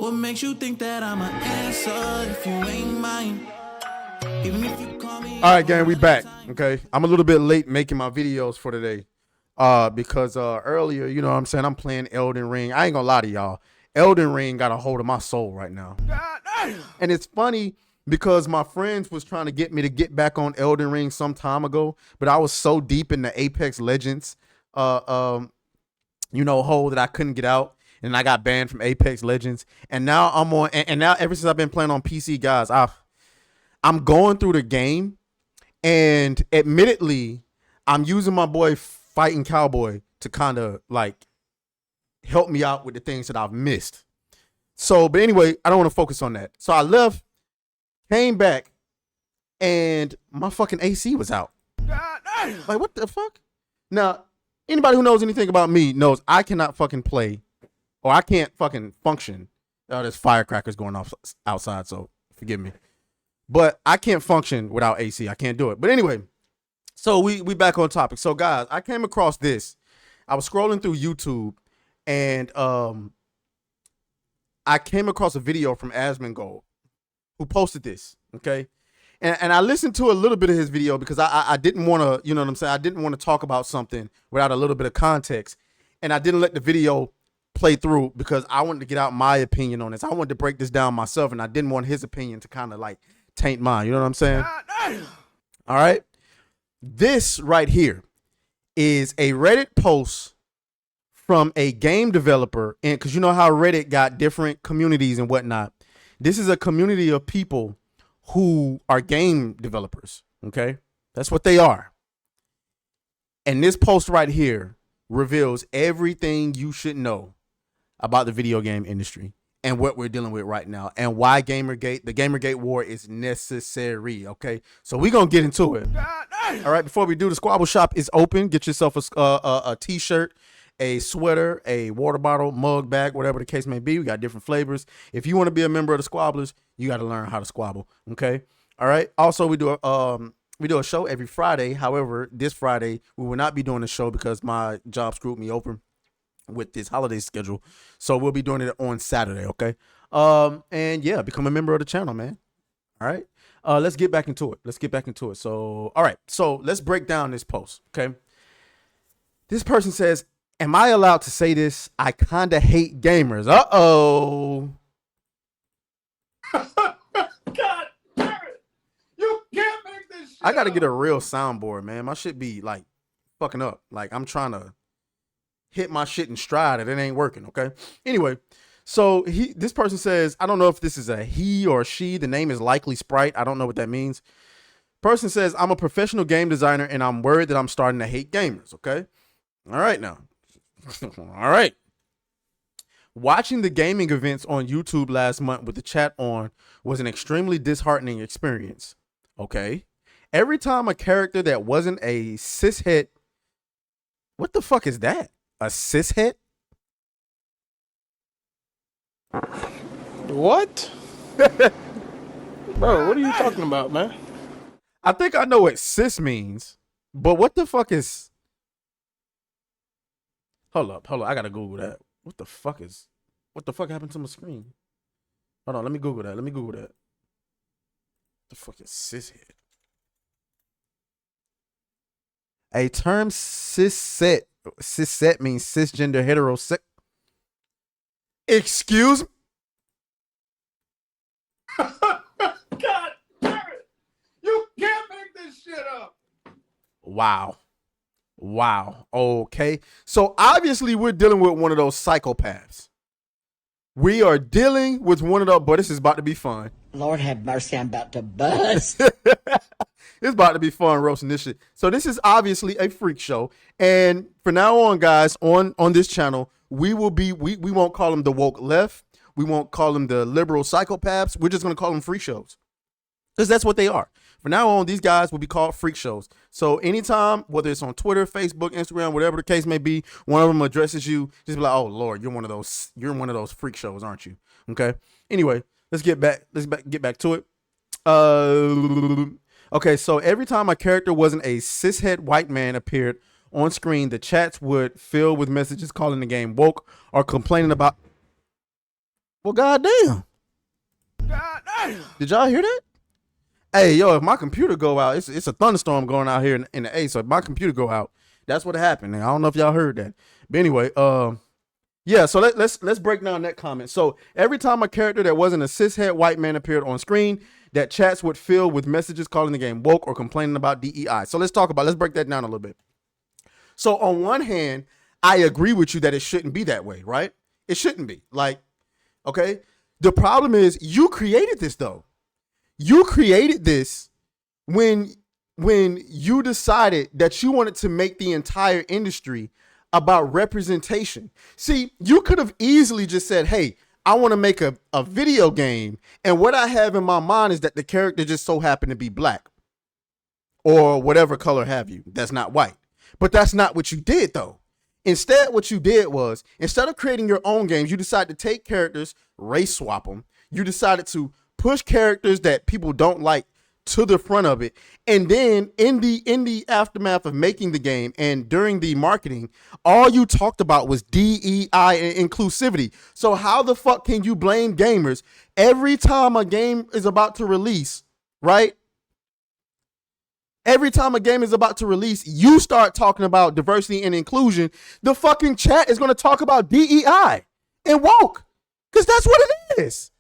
What makes you think that I'm an answer if you ain't mine? Even if you call me. All right, gang, we back. Okay, I'm a little bit late making my videos for today, because earlier, you know what I'm saying, I'm playing Elden Ring. I ain't gonna lie to y'all, Elden Ring got a hold of my soul right now. And it's funny because my friends was trying to get me to get back on Elden Ring some time ago, but I was so deep in the Apex Legends, hole that I couldn't get out. And I got banned from Apex Legends. And now I'm on, and now ever since I've been playing on PC, guys, I'm going through the game. And admittedly, I'm using my boy Fighting Cowboy to kind of like help me out with the things that I've missed. So, but anyway, I don't want to focus on that. So I left, came back, and my fucking AC was out. Like, what the fuck? Now, anybody who knows anything about me knows I cannot fucking play, or I can't fucking function. Oh, there's firecrackers going off outside, so forgive me. But I can't function without AC. I can't do it. But anyway, so we back on topic. So guys, I came across this. I was scrolling through YouTube, and I came across a video from Asmongold who posted this. Okay. And I listened to a little bit of his video because I didn't want to, you know what I'm saying? I didn't want to talk about something without a little bit of context. And I didn't let the video play through because I wanted to get out my opinion on this. I wanted to break this down myself, and I didn't want his opinion to kind of like taint mine. You know what I'm saying? All right. This right here is a Reddit post from a game developer. And because you know how Reddit got different communities and whatnot. This is a community of people who are game developers. Okay. That's what they are. And this post right here reveals everything you should know about the video game industry and what we're dealing with right now and why the Gamergate war is necessary. Okay. So we're going to get into it. All right. Before we do, the Squabble Shop is open. Get yourself a t-shirt, a sweater, a water bottle, mug, bag, whatever the case may be. We got different flavors. If you want to be a member of the Squabblers, you got to learn how to squabble. Okay. All right. Also, we do a show every Friday. However, this Friday we will not be doing a show because my job screwed me open with this holiday schedule. So we'll be doing it on Saturday. Okay. And yeah, become a member of the channel, man. All right. Let's get back into it. So, all right. So let's break down this post. Okay. This person says, am I allowed to say this? I kind of hate gamers. Uh-oh. God damn it. You can't make this shit I got to up. get a real soundboard, man. My shit be like fucking up. Like I'm trying to hit my shit in stride and it ain't working. Okay. Anyway, so this person says, I don't know if this is a he or she. The name is likely Sprite. I don't know what that means. Person says, I'm a professional game designer and I'm worried that I'm starting to hate gamers. Okay. All right now. All right. Watching the gaming events on YouTube last month with the chat on was an extremely disheartening experience. Okay. Every time a character that wasn't a cishet. What the fuck is that? A cishet? What? Bro, what are you talking about, man? I think I know what cis means, but what the fuck is... Hold up. I gotta Google that. What the fuck happened to my screen? Hold on, let me Google that. What the fuck is cishet? A term cisset. Cisset means cisgender heterosexual. Excuse me? God damn it. You can't make this shit up. Wow. Okay. So obviously we're dealing with one of those psychopaths. We are dealing with one of those, but this is about to be fun. Lord have mercy, I'm about to bust. It's about to be fun roasting this shit. So this is obviously a freak show. And from now on, guys, on this channel, we won't call them the woke left. We won't call them the liberal psychopaths. We're just going to call them freak shows. Because that's what they are. From now on, these guys will be called freak shows. So anytime, whether it's on Twitter, Facebook, Instagram, whatever the case may be, one of them addresses you, just be like, oh Lord, you're one of those freak shows, aren't you? Okay. Anyway, let's get back to it. Okay, so every time a character wasn't a cishet white man appeared on screen, the chats would fill with messages calling the game woke or complaining about Well, goddamn. Goddamn. Did y'all hear that? Hey, yo, if my computer go out, it's a thunderstorm going out here in the A. So if my computer go out, that's what happened. And I don't know if y'all heard that. But anyway, yeah, so let's break down that comment. So every time a character that wasn't a cishet white man appeared on screen, that chats would fill with messages calling the game woke or complaining about DEI. So let's break that down a little bit. So on one hand, I agree with you that it shouldn't be that way, right? It shouldn't be. Like, okay. The problem is you created this though. You created this when you decided that you wanted to make the entire industry about representation. See, you could have easily just said, hey, I want to make a video game. And what I have in my mind is that the character just so happened to be black or whatever color have you. That's not white. But that's not what you did, though. Instead, what you did was, instead of creating your own games, you decided to take characters, race swap them. You decided to push characters that people don't like to the front of it. And then in the aftermath of making the game and during the marketing, all you talked about was DEI and inclusivity. So how the fuck can you blame gamers every time a game is about to release, right? Every time a game is about to release, you start talking about diversity and inclusion. The fucking chat is going to talk about DEI and woke, because that's what it is.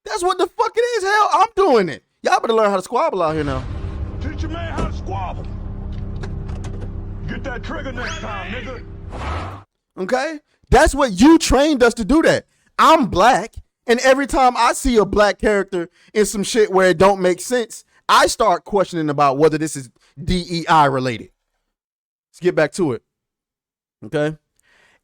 That's what the fuck it is. Hell, I'm doing it. Y'all better learn how to squabble out here now. Teach your man how to squabble. Get that trigger next time, nigga. Okay? That's what you trained us to do that. I'm black, and every time I see a black character in some shit where it don't make sense, I start questioning about whether this is DEI related. Let's get back to it. Okay?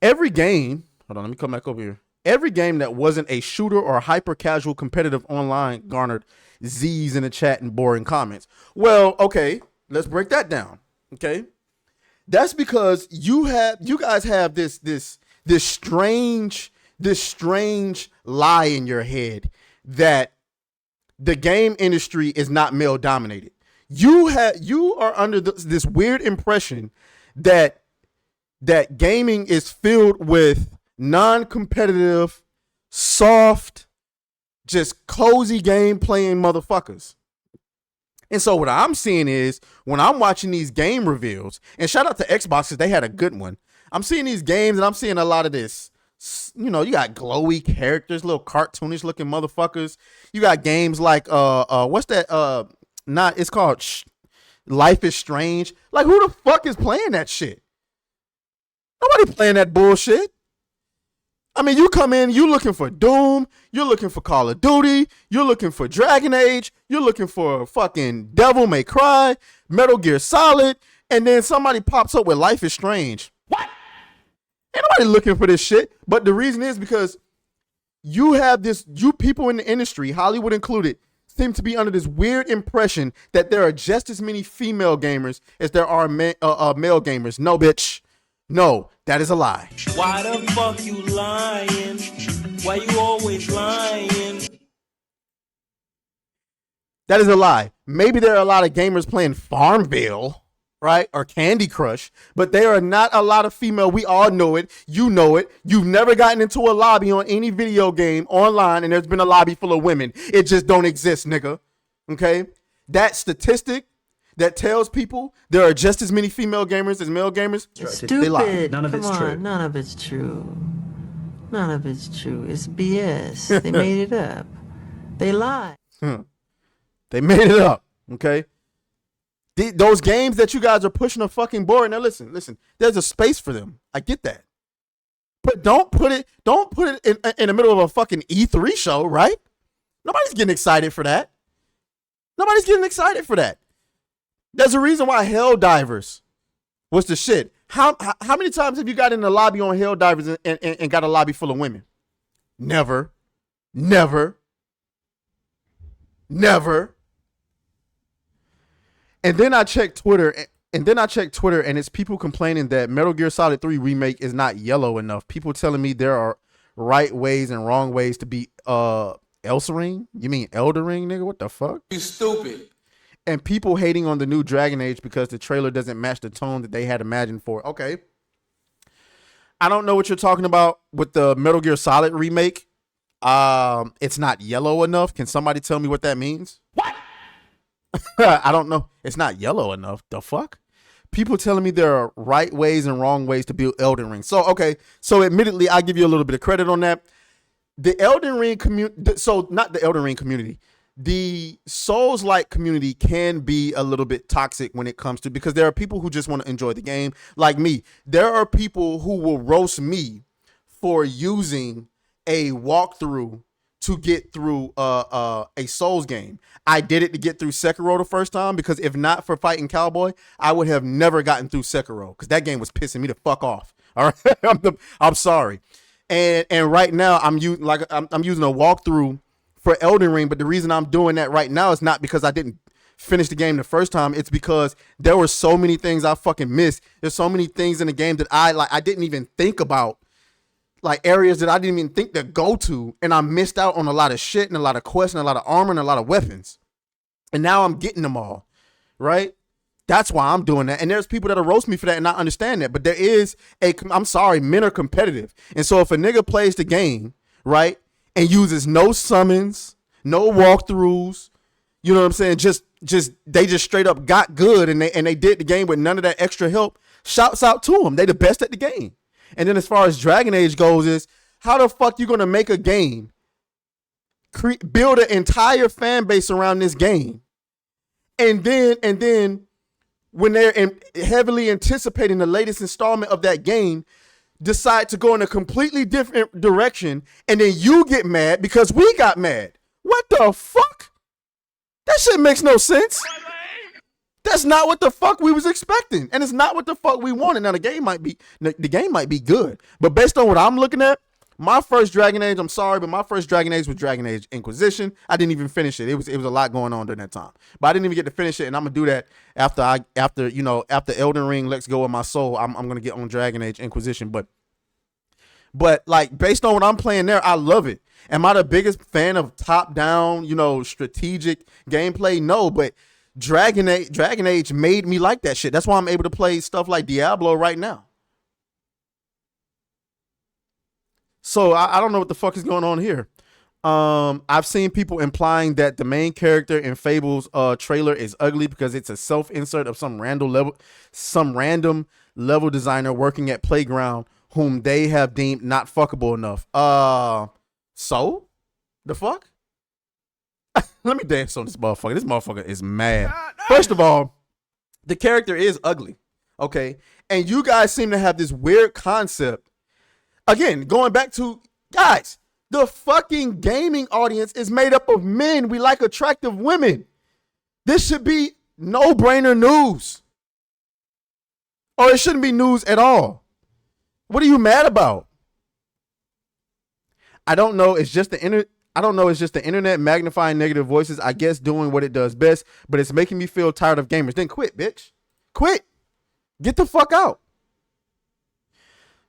Every game, hold on, let me come back over here. Every game that wasn't a shooter or hyper casual competitive online garnered Z's in the chat and boring comments. Well, okay, let's break that down. Okay? That's because you guys have this strange lie in your head that the game industry is not male dominated. You are under this weird impression that gaming is filled with non-competitive, soft, just cozy game playing motherfuckers. And so what I'm seeing is when I'm watching these game reveals, and shout out to Xbox because they had a good one. I'm seeing these games and I'm seeing a lot of this. You know, you got glowy characters, little cartoonish looking motherfuckers. You got games like what's that? It's called Life is Strange. Like, who the fuck is playing that shit? Nobody playing that bullshit. I mean, you come in, you looking for Doom, you're looking for Call of Duty, you're looking for Dragon Age, you're looking for fucking Devil May Cry, Metal Gear Solid, and then somebody pops up with Life is Strange. What? Ain't nobody looking for this shit. But the reason is because you people in the industry, Hollywood included, seem to be under this weird impression that there are just as many female gamers as there are male gamers. No, bitch. No, that is a lie. Why the fuck you lying? Why you always lying? That is a lie. Maybe there are a lot of gamers playing Farmville, right? Or Candy Crush, but there are not a lot of female. We all know it. You know it. You've never gotten into a lobby on any video game online and there's been a lobby full of women. It just don't exist, nigga. Okay? That statistic that tells people there are just as many female gamers as male gamers, they lie. Stupid. None of Come it's on, true. none of it's true. None of it's true. It's BS. They made it up. They lie. They made it up. Okay? Those games that you guys are pushing a fucking board. Now listen, there's a space for them. I get that. But don't put it in the middle of a fucking E3 show, right? Nobody's getting excited for that. Nobody's getting excited for that. There's a reason why Helldivers was the shit. How many times have you got in the lobby on Helldivers and got a lobby full of women? Never. And then I checked Twitter, and it's people complaining that Metal Gear Solid 3 remake is not yellow enough. People telling me there are right ways and wrong ways to be Elsa Ring? You mean Elder Ring, nigga? What the fuck? You stupid. And people hating on the new Dragon Age because the trailer doesn't match the tone that they had imagined for. Okay. I don't know what you're talking about with the Metal Gear Solid remake. It's not yellow enough. Can somebody tell me what that means? What? I don't know. It's not yellow enough. The fuck? People telling me there are right ways and wrong ways to build Elden Ring. So, okay. So, admittedly, I give you a little bit of credit on that. The Elden Ring community, so not the Elden Ring community, the Souls-like community can be a little bit toxic when it comes to, because there are people who just want to enjoy the game, like me. There are people who will roast me for using a walkthrough to get through a Souls game. I did it to get through Sekiro the first time, because if not for fighting Cowboy, I would have never gotten through Sekiro, because that game was pissing me the fuck off. All right, I'm sorry. And right now I'm using I'm using a walkthrough for Elden Ring, but the reason I'm doing that right now is not because I didn't finish the game the first time. It's because there were so many things I fucking missed. There's so many things in the game that I didn't even think about, like areas that I didn't even think to go to, and I missed out on a lot of shit and a lot of quests and a lot of armor and a lot of weapons. And now I'm getting them all, right? That's why I'm doing that. And there's people that'll roast me for that and not understand that. But there is I'm sorry, men are competitive. And so if a nigga plays the game, right, and uses no summons, no walkthroughs, you know what I'm saying? They just straight up got good, and they did the game with none of that extra help. Shouts out to them. They the best at the game. And then as far as Dragon Age goes, is how the fuck you gonna make a game, build an entire fan base around this game, and then when they're heavily anticipating the latest installment of that game, decide to go in a completely different direction, and then you get mad because we got mad. What the fuck? That shit makes no sense. That's not what the fuck we was expecting, and it's not what the fuck we wanted. Now the game might be good, but based on what I'm looking at, my first Dragon Age, I'm sorry, but my first Dragon Age was Dragon Age Inquisition. I didn't even finish it. It was a lot going on during that time, but I didn't even get to finish it, and I'm gonna do that after Elden Ring lets go of my soul. I'm gonna get on Dragon Age Inquisition, but like based on what I'm playing there, I love it. Am I the biggest fan of top down, strategic gameplay? No, but Dragon Age made me like that shit. That's why I'm able to play stuff like Diablo right now. So I don't know what the fuck is going on here. I've seen people implying that the main character in Fable's trailer is ugly because it's a self-insert of some random level designer working at Playground whom they have deemed not fuckable enough. So the fuck? Let me dance on this motherfucker. This motherfucker is mad. First of all, the character is ugly, okay? And you guys seem to have this weird concept. Again, going back to, guys, the fucking gaming audience is made up of men. We like attractive women. This should be no-brainer news. Or it shouldn't be news at all. What are you mad about? I don't know. It's just the internet magnifying negative voices, I guess, doing what it does best, but it's making me feel tired of gamers. Then quit, bitch. Quit. Get the fuck out.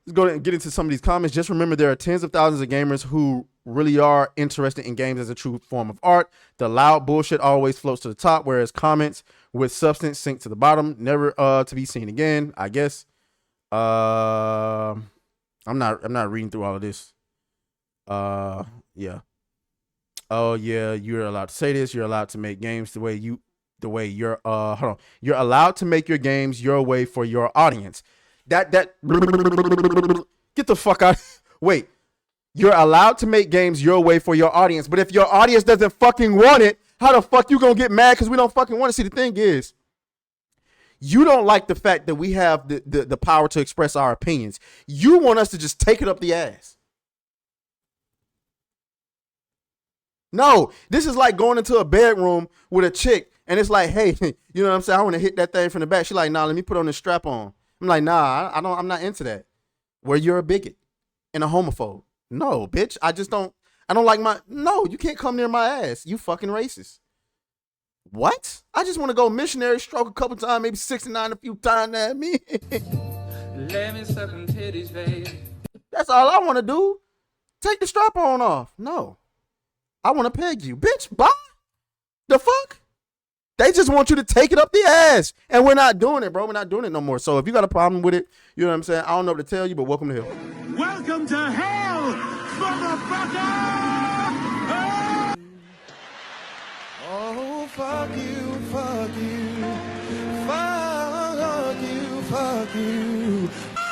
Let's go and get into some of these comments. Just remember, there are tens of thousands of gamers who really are interested in games as a true form of art. The loud bullshit always floats to the top, whereas comments with substance sink to the bottom, never to be seen again, I guess. I'm not reading through all of this. Yeah. Oh yeah, you're allowed to say this. You're allowed to make games the way you're hold on. You're allowed to make your games your way for your audience. That get the fuck out. Wait. You're allowed to make games your way for your audience, but if your audience doesn't fucking want it, how the fuck you gonna get mad because we don't fucking want to? See, the thing is, you don't like the fact that we have the power to express our opinions. You want us to just take it up the ass. No, this is like going into a bedroom with a chick and it's like, hey, you know what I'm saying? I want to hit that thing from the back. She's like, nah, let me put on this strap on. I'm like, nah, I'm not into that. Where you're a bigot and a homophobe. No, bitch. I don't like no, you can't come near my ass. You fucking racist. What? I just want to go missionary stroke a couple times, maybe 69 a few times at me. Let me suck them titties, baby. That's all I want to do. Take the strap on off. No. I want to peg you. Bitch, bye. The fuck? They just want you to take it up the ass. And we're not doing it, bro. We're not doing it no more. So if you got a problem with it, you know what I'm saying? I don't know what to tell you, but welcome to hell. Welcome to hell, motherfucker! Oh, fuck you, fuck you, fuck you, fuck you.